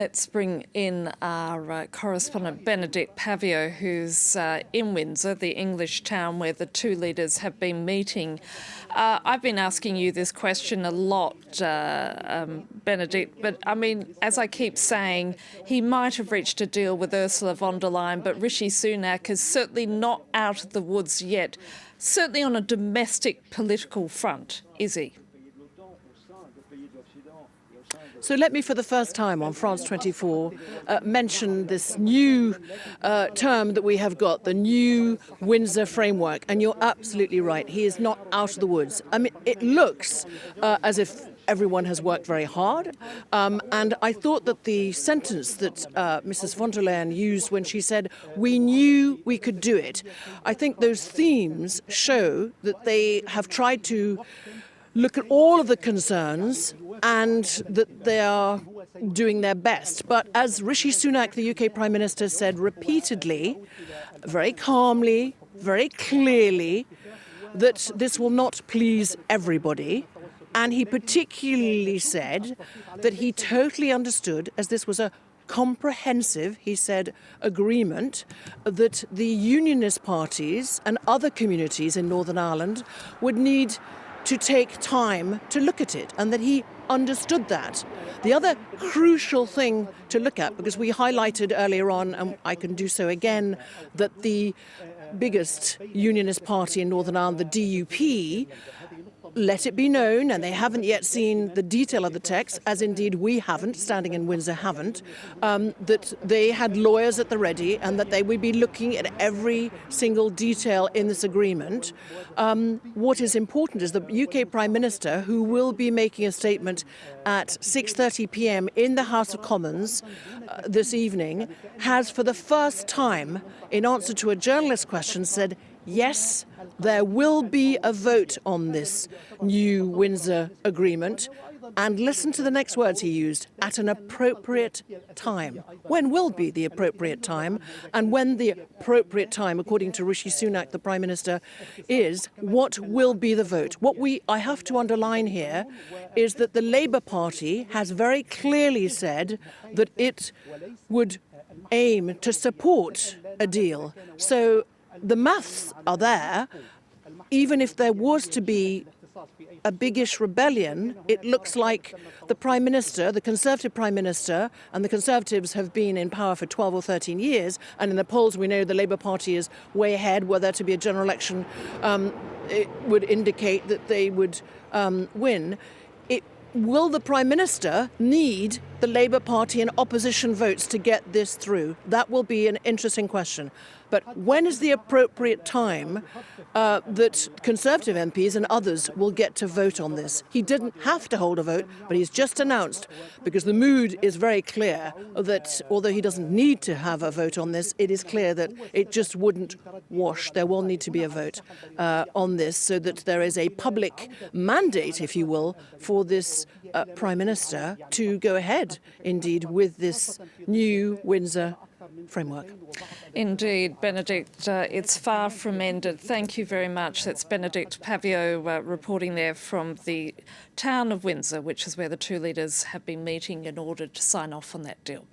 Let's bring in our correspondent Benedicte Paviot, who's in Windsor, the English town where the two leaders have been meeting. I've been asking you this question a lot, Benedicte, but I mean, as I keep saying, he might have reached a deal with Ursula von der Leyen, but Rishi Sunak is certainly not out of the woods yet, certainly on a domestic political front, is he? So let me, for the first time on France 24, mention this new term that we have got, the new Windsor framework. And you're absolutely right. He is not out of the woods. I mean, it looks as if everyone has worked very hard. And I thought that the sentence that Mrs. von der Leyen used when she said, "We knew we could do it," I think those themes show that they have tried to look at all of the concerns and that they are doing their best. But as Rishi Sunak, the UK Prime Minister, said repeatedly, very calmly, very clearly, that this will not please everybody. And he particularly said that he totally understood, as this was a comprehensive, he said, agreement, that the unionist parties and other communities in Northern Ireland would need to take time to look at it, and that he understood that. The other crucial thing to look at, because we highlighted earlier on, and I can do so again, that the biggest unionist party in Northern Ireland, the DUP, let it be known, and they haven't yet seen the detail of the text, as indeed we haven't, standing in Windsor haven't, that they had lawyers at the ready and that they would be looking at every single detail in this agreement. What is important is the UK Prime Minister, who will be making a statement at 6:30 p.m. in the House of Commons this evening, has for the first time, in answer to a journalist's question, said, yes, there will be a vote on this new Windsor agreement. And listen to the next words he used, at an appropriate time. When will be the appropriate time? And when the appropriate time, according to Rishi Sunak, the Prime Minister, is, what will be the vote? What I have to underline here is that the Labour Party has very clearly said that it would aim to support a deal. So the maths are there. Even if there was to be a biggish rebellion, it looks like the Prime Minister, the Conservative Prime Minister, and the Conservatives have been in power for 12 or 13 years, and in the polls we know the Labour Party is way ahead. Were there to be a general election, it would indicate that they would win. Will the Prime Minister need the Labour Party and opposition votes to get this through? That will be an interesting question. But when is the appropriate time that Conservative MPs and others will get to vote on this? He didn't have to hold a vote, but he's just announced, because the mood is very clear, that although he doesn't need to have a vote on this, it is clear that it just wouldn't wash. There will need to be a vote on this, so that there is a public mandate, if you will, for this Prime Minister to go ahead, indeed, with this new Windsor framework. Indeed, Benedicte, it's far from ended. Thank you very much. That's Benedicte Paviot reporting there from the town of Windsor, which is where the two leaders have been meeting in order to sign off on that deal.